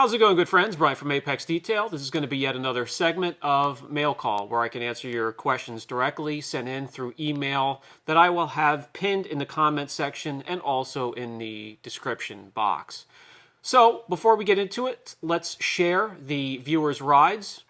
How's it going, good friends? Brian from Apex Detail. This is going to be yet another segment of Mail Call where I can answer your questions directly, sent in through email that I will have pinned in the comment section and also in the description box. So before we get into it, let's share the viewers' rides.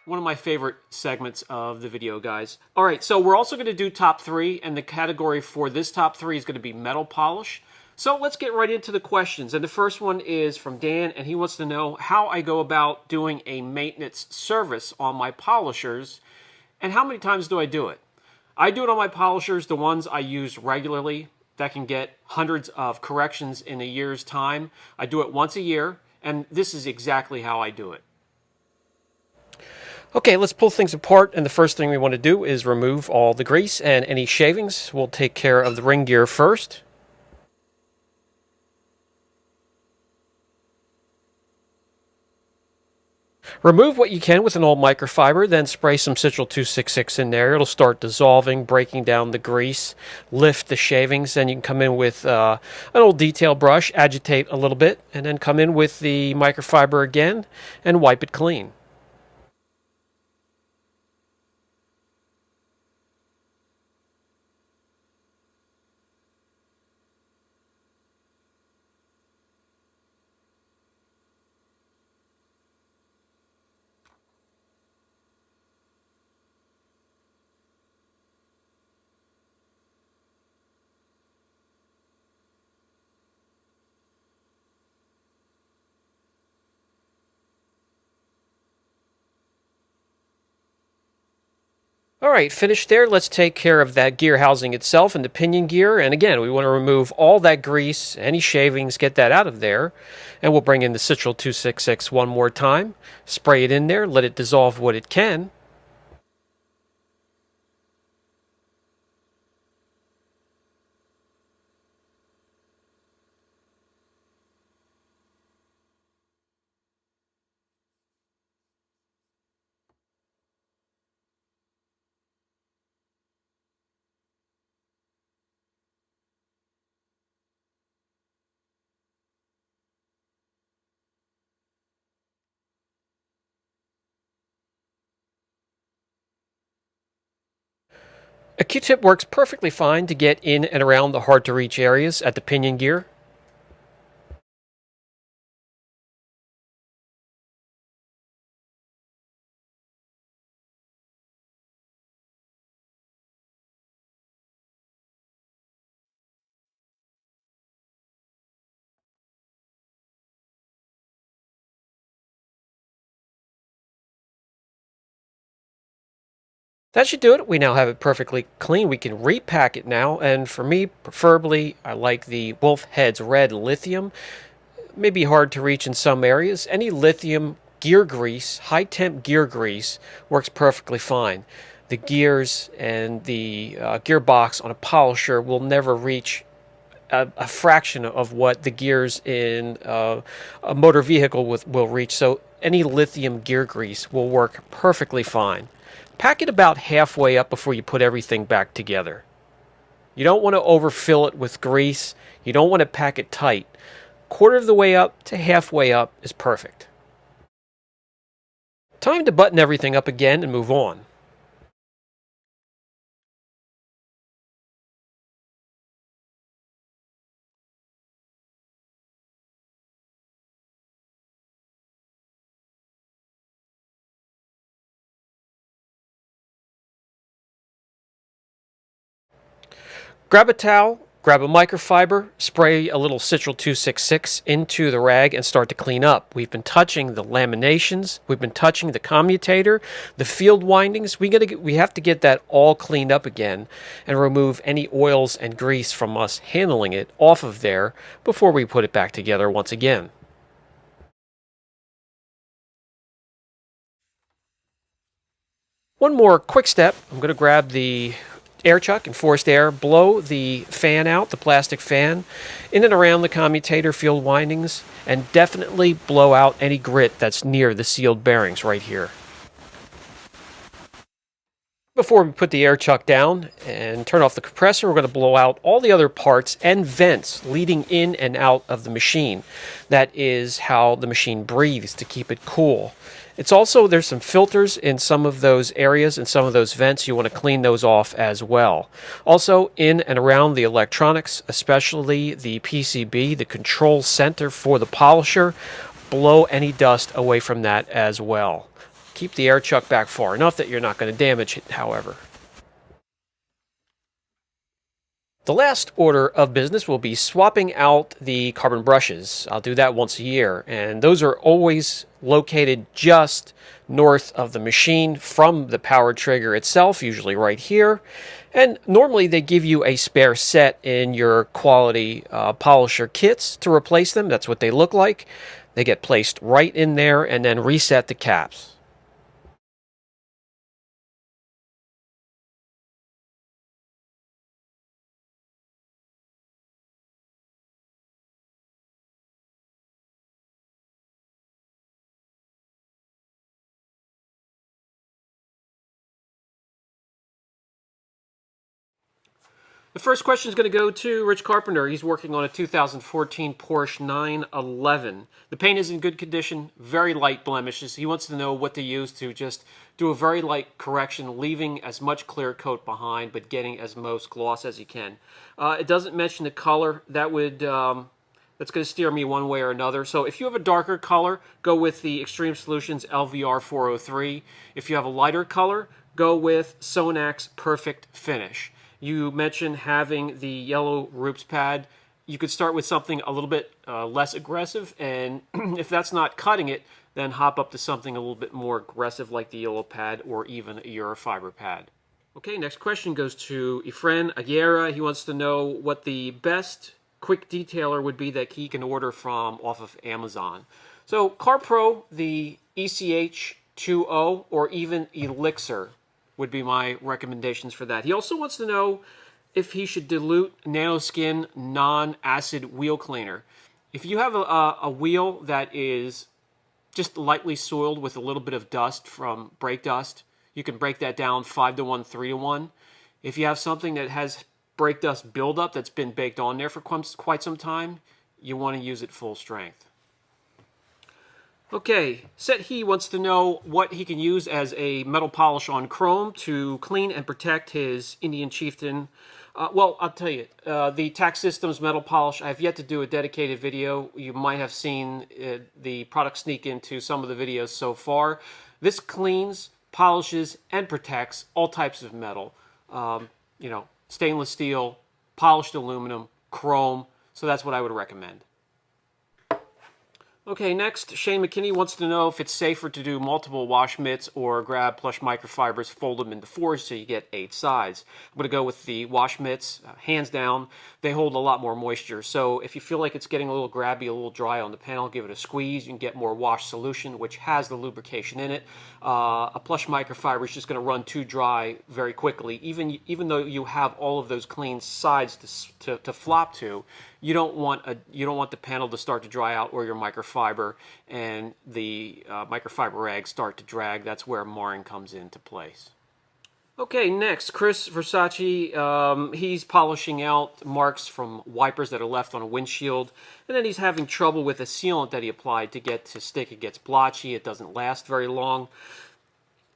One of my favorite segments of the video, guys. All right, so we're also going to do top three, and the category for this top three is going to be metal polish. So let's get right into the questions. And the first one is from Dan, and he wants to know how I go about doing a maintenance service on my polishers, and how many times do I do it? I do it on my polishers, the ones I use regularly, that can get hundreds of corrections in a year's time. I do it once a year, and this is exactly how I do it. Okay, let's pull things apart, and the first thing we want to do is remove all the grease and any shavings. We'll take care of the ring gear first. Remove what you can with an old microfiber, then spray some Citral 266 in there. It'll start dissolving, breaking down the grease, lift the shavings. Then you can come in with an old detail brush, agitate a little bit, and then come in with the microfiber again and wipe it clean. All right, finished there. Let's take care of that gear housing itself and the pinion gear. And again, we want to remove all that grease, any shavings, get that out of there. And we'll bring in the Citral 266 one more time. Spray it in there, let it dissolve what it can. A Q-tip works perfectly fine to get in and around the hard-to-reach areas at the pinion gear. That should do it. We now have it perfectly clean. We can repack it now, and for me, preferably, I like the Wolf Heads Red Lithium. May be hard to reach in some areas. Any lithium gear grease, high temp gear grease, works perfectly fine. The gears and the gearbox on a polisher will never reach a fraction of what the gears in a motor vehicle will reach. So any lithium gear grease will work perfectly fine. Pack it about halfway up before you put everything back together. You don't want to overfill it with grease. You don't want to pack it tight. Quarter of the way up to halfway up is perfect. Time to button everything up again and move on. Grab a towel, Grab a microfiber, spray a little Citral 266 into the rag, and start to clean up. We've been touching the laminations, we've been touching the commutator, the field windings. We have to get that all cleaned up again and remove any oils and grease from us handling it off of there before we put it back together once again. One more quick step. I'm going to grab the air chuck and forced air, blow the fan out, the plastic fan, in and around the commutator field windings, and definitely blow out any grit that's near the sealed bearings right here. Before we put the air chuck down and turn off the compressor, we're going to blow out all the other parts and vents leading in and out of the machine. That is how the machine breathes to keep it cool. It's also, there's some filters in some of those areas and some of those vents. You want to clean those off as well. Also, in and around the electronics, especially the PCB, the control center for the polisher, blow any dust away from that as well. Keep the air chuck back far enough that you're not going to damage it, however. The last order of business will be swapping out the carbon brushes. I'll do that once a year, and those are always located just north of the machine from the power trigger itself, usually right here. And normally they give you a spare set in your quality polisher kits to replace them. That's what they look like. They get placed right in there and then reset the caps. The first question is going to go to Rich Carpenter. He's working on a 2014 Porsche 911. The paint is in good condition, very light blemishes. He wants to know what to use to just do a very light correction, leaving as much clear coat behind, but getting as most gloss as you can. It doesn't mention the color. That's going to steer me one way or another. So if you have a darker color, go with the Xtreme Solutions LVR 403. If you have a lighter color, go with Sonak's Perfect Finish. You mentioned having the yellow Rupes pad. You could start with something a little bit less aggressive, and if that's not cutting it, then hop up to something a little bit more aggressive like the yellow pad or even a Eurofiber pad. Okay, next question goes to Efren Aguirre. He wants to know what the best quick detailer would be that he can order from off of Amazon. So CarPro, the ECH 2.0, or even Elixir would be my recommendations for that. He also wants to know if he should dilute Nanoskin non-acid wheel cleaner. If you have a wheel that is just lightly soiled with a little bit of dust from brake dust, you can break that down 5-to-1, 3-to-1. If you have something that has brake dust buildup that's been baked on there for quite some time, you want to use it full strength. Okay, Set He wants to know what he can use as a metal polish on chrome to clean and protect his Indian Chieftain. Well, I'll tell you, the Tax Systems metal polish, I've yet to do a dedicated video. You might have seen the product sneak into some of the videos so far. This cleans, polishes, and protects all types of metal. Stainless steel, polished aluminum, chrome, so that's what I would recommend. Okay, next, Shane McKinney wants to know if it's safer to do multiple wash mitts or grab plush microfibers, fold them into 4 so you get 8 sides. I'm going to go with the wash mitts. Hands down, they hold a lot more moisture. So if you feel like it's getting a little grabby, a little dry on the panel, give it a squeeze. You can get more wash solution, which has the lubrication in it. A plush microfiber is just going to run too dry very quickly. Even though you have all of those clean sides to flop to, you don't want the panel to start to dry out or your microfiber and the microfiber rags start to drag. That's where marring comes into place. Okay, next, Chris Versace. He's polishing out marks from wipers that are left on a windshield, and then he's having trouble with a sealant that he applied to get to stick. It gets blotchy. It doesn't last very long.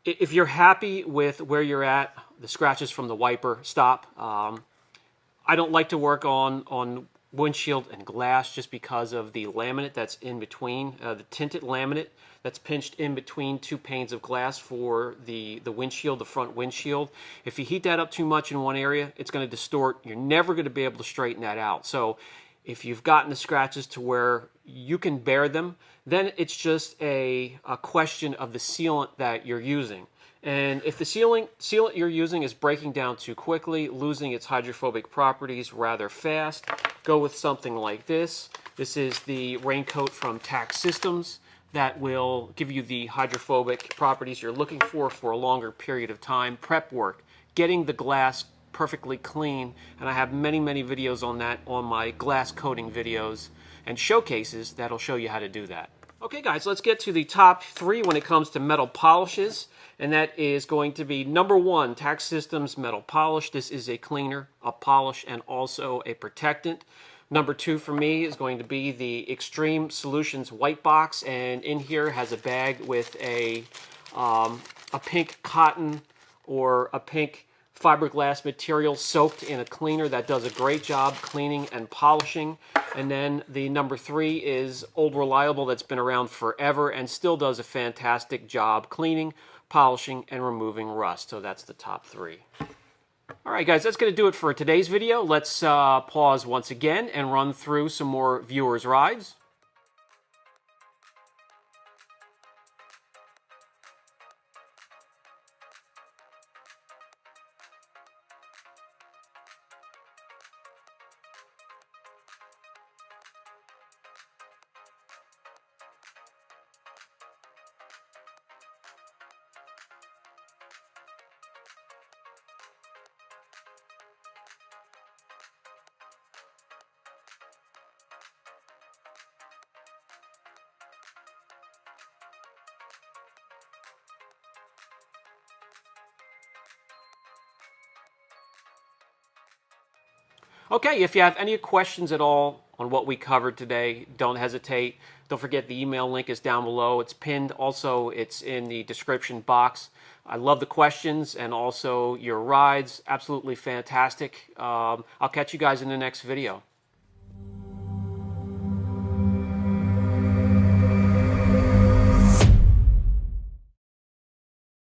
If you're happy with where you're at, the scratches from the wiper, stop. I don't like to work on windshield and glass just because of the laminate that's in between, the tinted laminate that's pinched in between two panes of glass for the windshield, the front windshield. If you heat that up too much in one area, it's going to distort. You're never going to be able to straighten that out. So if you've gotten the scratches to where you can bear them, then it's just a question of the sealant that you're using. And if the sealant you're using is breaking down too quickly, losing its hydrophobic properties rather fast, go with something like this. This is the raincoat from Tax Systems that will give you the hydrophobic properties you're looking for a longer period of time. Prep work, getting the glass perfectly clean, and I have many videos on that on my glass coating videos and showcases that'll show you how to do that. Okay guys, let's get to the top 3 when it comes to metal polishes, and that is going to be number 1, Tax Systems metal polish. This is a cleaner, a polish, and also a protectant. Number 2 for me is going to be the Xtreme Solutions white box, and in here has a bag with a pink cotton or a pink fiberglass material soaked in a cleaner that does a great job cleaning and polishing. And then the number 3 is Old Reliable, that's been around forever and still does a fantastic job cleaning, polishing, and removing rust. So that's the top 3. All right, guys, that's going to do it for today's video. Let's pause once again and run through some more viewers' rides. Okay, if you have any questions at all on what we covered today, don't hesitate. Don't forget the email link is down below. It's pinned. Also, it's in the description box. I love the questions and also your rides. Absolutely fantastic. I'll catch you guys in the next video.